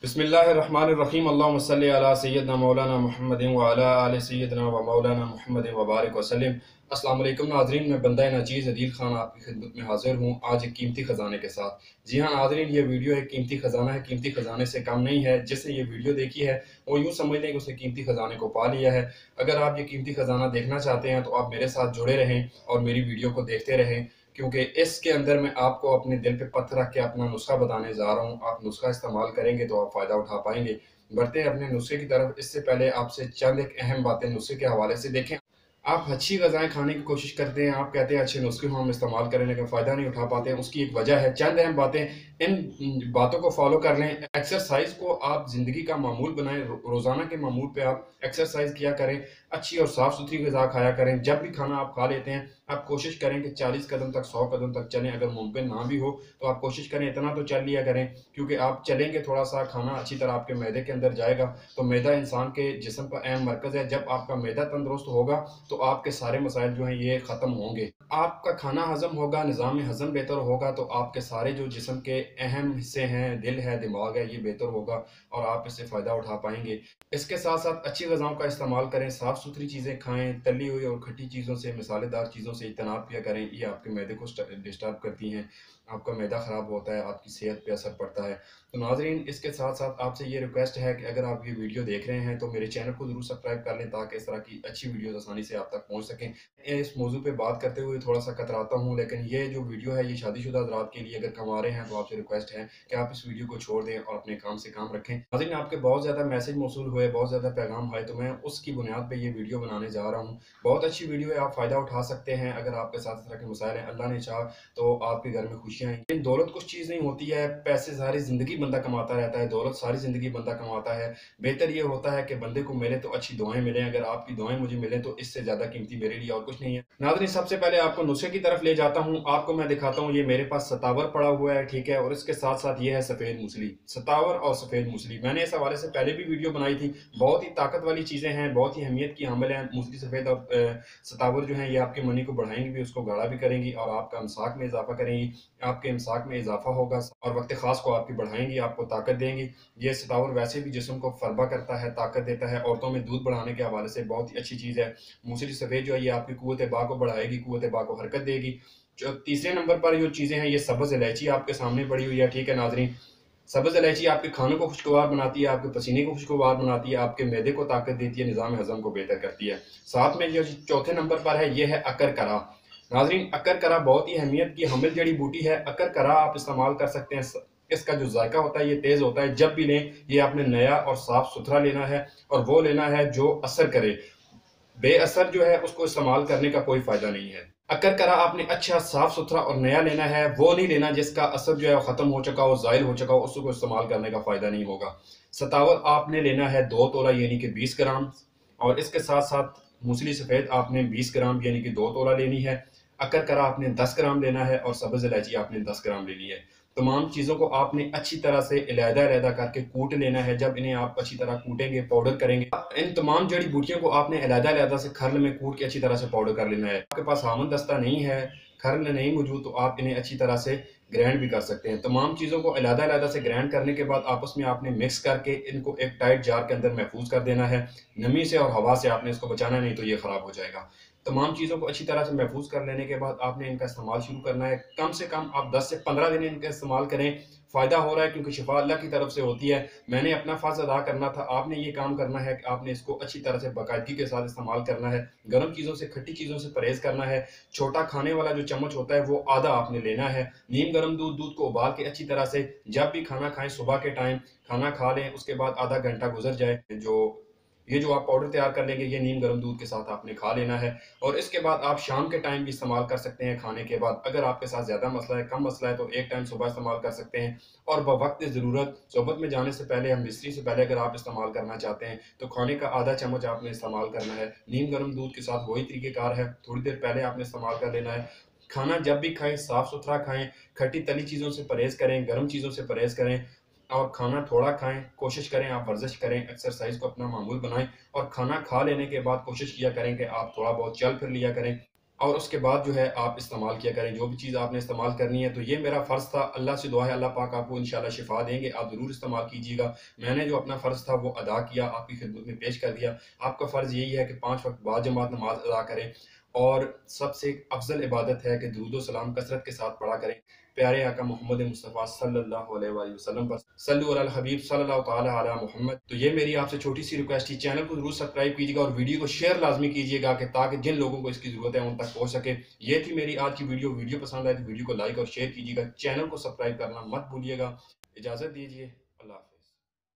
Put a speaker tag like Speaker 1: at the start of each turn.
Speaker 1: बिस्मिल्लाहिर्रहमानिर्रहीम अल्लाहुम्मा सल्लि अला सय्यिदना मौलाना मुहम्मदिन व अला आलि सय्यिदना व मौलाना मुहम्मदिन व बारिक वसल्लम। अस्सलाम वालेकुम नाज़रीन, मैं बंदा नाचीज़ अदील खान आपकी खिदमत में हाज़िर हूँ आज एक कीमती ख़जाने के साथ। जी हाँ नाज़रीन, ये वीडियो एक कीमती ख़जाना है, कीमती ख़जाने से कम नहीं है। जिसने ये वीडियो देखी है वो यूँ समझ लें कि उसने कीमती ख़जाने को पा लिया है। अगर आप ये कीमती ख़जाना देखना चाहते हैं तो आप मेरे साथ जुड़े रहें और मेरी वीडियो को देखते रहें, क्योंकि इसके अंदर मैं आपको अपने दिल पे पत्थर रख के अपना नुस्खा बताने जा रहा हूँ। आप नुस्खा इस्तेमाल करेंगे तो आप फ़ायदा उठा पाएंगे। बढ़ते हैं अपने नुस्खे की तरफ। इससे पहले आपसे चंद एक अहम बातें नुस्खे के हवाले से देखें। आप अच्छी ग़िज़ाएँ खाने की कोशिश करते हैं, आप कहते हैं अच्छे नुस्खे हम इस्तेमाल करने का फ़ायदा नहीं उठा पाते हैं, उसकी एक वजह है। चंद अहम बातें, इन बातों को फ़ॉलो कर लें। एक्सरसाइज़ को आप ज़िंदगी का मामूल बनाएँ, रोज़ाना के मामूल पे आप एक्सरसाइज़ किया करें, अच्छी और साफ़-सुथरी ग़िज़ा खाया करें। जब भी खाना आप खा लेते हैं, आप कोशिश करें कि 40 कदम तक, 100 कदम तक चलें। अगर मुमकिन ना भी हो तो आप कोशिश करें इतना तो चल लिया करें, क्योंकि आप चलेंगे थोड़ा-सा, खाना अच्छी तरह आपके मैदे के अंदर जाएगा, तो मैदा इंसान के जिस्म का अहम मरकज़ है। जब आपका मैदा तंदुरुस्त होगा तो आपके सारे मसाइल जो हैं ये ख़त्म होंगे। आपका खाना हज़म होगा, निज़ाम हज़म बेहतर होगा तो आपके सारे जो जिस्म के अहम हिस्से हैं, दिल है, दिमाग है, ये बेहतर होगा और आप इससे फ़ायदा उठा पाएँगे। इसके साथ-साथ अच्छी ग़िज़ाओं का इस्तेमाल करें, साफ़-सुथरी चीज़ें खाएँ, तली हुई और खट्टी चीज़ों से, मसालेदार चीज़ों से इज्तनाब किया करें। ये आपके मैदे को डिस्टर्ब करती हैं, आपका मैदा ख़राब होता है, आपकी सेहत पे असर पड़ता है। तो नाज़रीन, इसके साथ-साथ आपसे ये रिक्वेस्ट है कि अगर आप ये वीडियो देख रहे हैं तो मेरे चैनल को ज़रूर सब्सक्राइब कर लें, ताकि इस तरह की अच्छी वीडियोज़ आसानी से आप तक पहुँच सकें। इस मौज़ू पे बात करते हुए थोड़ा-सा कतराता हूँ, लेकिन ये जो वीडियो है ये शादीशुदा हज़रात के लिए अगर कमा रहे हैं तो आपसे रिक्वेस्ट है कि आप इस वीडियो को छोड़ दें और अपने काम से काम रखें। नाज़रीन, आपके बहुत ज़्यादा मैसेज मौसूल हुए, बहुत ज़्यादा पैगाम आए, तो मैं उसकी बुनियाद पे ये वीडियो बनाने जा रहा हूँ। बहुत अच्छी वीडियो है, आप फ़ायदा उठा सकते हैं। अगर आपके साथ इस तरह के मसाइल हैं, अल्लाह ने चाहा तो आपके घर में खुशियाँ आएँगी। लेकिन दौलत कुछ चीज़ नहीं होती है, पैसे सारी ज़िंदगी बंदा कमाता रहता है, दौलत सारी ज़िंदगी बंदा कमाता है। बेहतर ये होता है कि बंदे को मिले तो अच्छी दुआएँ मिलें। अगर आपकी दुआएँ मुझे मिलें तो इससे ज़्यादा कीमती मेरे लिए और कुछ नहीं है। नाज़रीन, सबसे पहले आपको नुस्खे की तरफ ले जाता हूँ। आपको मैं दिखाता हूँ, ये मेरे पास सतावर पड़ा हुआ है, ठीक है? और इसके साथ-साथ ये है सफ़ेद मूसली। सतावर और सफ़ेद मूसली, मैंने इस हवाले से पहले भी वीडियो बनाई थी। बहुत ही ताकत वाली चीज़ें हैं, बहुत ही अहमियत की हामिल हैं। मूसली सफ़ेद और सतावर जो हैं ये आपकी मनी को बढ़ाएँगी भी, उसको गाढ़ा भी करेंगी और आपका इमसाक में इज़ाफ़ा करेंगी। आपके इमसाक में इज़ाफ़ा होगा और वक़्त ख़ास को आपकी बढ़ाएँगी, आपको ताकत देंगी। ये सतावर वैसे भी जिस्म को फ़रबा करता है, ताकत देता है। औरतों में दूध बढ़ाने के हवाले से बहुत ही अच्छी चीज़ है। मूसली सफ़ेद जो है ये आपकी क़ुव्वत-ए-बा को बढ़ाएगी, क़ुव्वत-ए-बा को हरकत देगी। जो तीसरे नंबर पर जो चीज़ें हैं, ये सब्ज़ इलायची आपके सामने पड़ी हुई है, ठीक है नाज़रीन? सब्ज़ इलायची आपके खानों को खुशगवार बनाती है, आपके पसीने को खुशगवार बनाती है, आपके मैदे को ताकत देती है, निज़ाम हज़म को बेहतर करती है। साथ में जो चौथे नंबर पर है ये है अकरकरा। नाज़रीन, अकरकरा बहुत ही अहमियत की हामिल जड़ी बूटी है। अकरकरा आप इस्तेमाल कर सकते हैं। इसका जो ज़ायका होता है ये तेज़ होता है। जब भी लें ये आपने नया और साफ़-सुथरा लेना है और वो लेना है जो असर करे। बेअसर जो है उसको इस्तेमाल करने का कोई फ़ायदा नहीं है। अकरकरा आपने अच्छा, साफ़-सुथरा और नया लेना है, वो नहीं लेना जिसका असर जो है ख़त्म हो चुका हो, ज़ाइल हो चुका हो, उसको इस्तेमाल करने का फ़ायदा नहीं होगा। सतावर आपने लेना है 2 तोला यानी कि 20 ग्राम, और इसके साथ-साथ मूसली सफ़ेद आपने 20 ग्राम यानी कि 2 तोला लेनी है। अकरकरा आपने 10 ग्राम लेना है और सब्ज़ इलायची आपने 10 ग्राम लेनी है। तमाम चीज़ों को आपने अच्छी तरह से अलहदा-अलहदा करके कूट लेना है। जब इन्हें आप अच्छी तरह कूटेंगे, पाउडर करेंगे, इन तमाम जड़ी-बूटियों को आपने अलहदा-अलहदा से खर्ल में कूट के अच्छी तरह से पाउडर कर लेना है। आपके पास हामन दस्ता नहीं है, खर्ल नहीं मौजूद, तो आप इन्हें अच्छी तरह से ग्राइंड भी कर सकते हैं। तमाम चीज़ों को अलहदा-अलहदा से ग्राइंड करने के बाद आपस में आपने मिक्स करके इनको एक टाइट जार के अंदर महफूज़ कर देना है। नमी से और हवा से आपने इसको बचाना है, नहीं तो ये ख़राब हो जाएगा। तमाम चीज़ों को अच्छी तरह से महफूज़ कर लेने के बाद आपने इनका इस्तेमाल शुरू करना है। कम से कम आप 10 से 15 दिन इनका इस्तेमाल करें। फ़ायदा हो रहा है क्योंकि शिफ़ा अल्लाह की तरफ से होती है। मैंने अपना फ़र्ज़ अदा करना था, आपने ये काम करना है कि आपने इसको अच्छी तरह से बाकायदगी के साथ इस्तेमाल करना है। गर्म चीज़ों से, खट्टी चीज़ों से परहेज़ करना है। छोटा खाने वाला जो चम्मच होता है वो आधा आपने लेना है। नीम गर्म दूध को उबाल के अच्छी तरह से जब भी खाना खाएँ, सुबह के टाइम खाना खा लें, उसके बाद आधा घंटा गुज़र जाए, ये जो आप पाउडर तैयार कर लेंगे ये नीम गर्म दूध के साथ आपने खा लेना है। और इसके बाद आप शाम के टाइम भी इस्तेमाल कर सकते हैं खाने के बाद। अगर आपके साथ ज़्यादा मसला है, कम मसला है, तो एक टाइम सुबह इस्तेमाल कर सकते हैं और बवक़्त ज़रूरत सोबत में जाने से पहले, हम बिस्तरी से पहले अगर आप इस्तेमाल करना चाहते हैं तो खाने का आधा चम्मच आपने इस्तेमाल करना है। नीम गर्म दूध के साथ वही तरीक़ेकार है, थोड़ी देर पहले आपने इस्तेमाल कर लेना है। खाना जब भी खाएँ साफ़-सुथरा खाएँ, खट्टी तली चीज़ों से परहेज़ करें, गर्म चीज़ों से परहेज़ करें और खाना थोड़ा खाएँ। कोशिश करें आप वर्ज़िश करें, एक्सरसाइज़ को अपना मामूल बनाएँ और खाना खा लेने के बाद कोशिश किया करें कि आप थोड़ा बहुत चल फिर लिया करें। और उसके बाद जो है आप इस्तेमाल किया करें। जो भी चीज़ आपने इस्तेमाल करनी है, तो ये मेरा फ़र्ज़ था। अल्लाह से दुआ है अल्लाह पाक आपको इंशाअल्लाह शिफ़ा देंगे, आप ज़रूर इस्तेमाल कीजिएगा। मैंने जो अपना फ़र्ज़ था वो अदा किया, आपकी खिदमत में पेश कर दिया। आपका फ़र्ज़ यही है कि 5 वक़्त बाजमात नमाज़ अदा करें और सबसे अफ़ज़ल इबादत है कि दुरूद व सलाम कसरत के साथ पढ़ा करें। प्यारे आका मोहम्मद मुस्तफ़ा सल्लल्लाहु अलैहि वसल्लम पर सल्लु अलल हबीब सल्लल्लाहु तआला अला मोहम्मद। तो ये मेरी आपसे छोटी-सी रिक्वेस्ट थी, चैनल को ज़रूर सब्सक्राइब कीजिएगा और वीडियो को शेयर लाज़मी कीजिएगा कि ताकि जिन लोगों को इसकी ज़रूरत है उन तक पहुँच सके। ये थी मेरी आज की वीडियो। वीडियो पसंद आए तो वीडियो को लाइक और शेयर कीजिएगा। चैनल को सब्सक्राइब करना मत भूलिएगा। इजाज़त दीजिए। अल्लाह हाफ़िज़।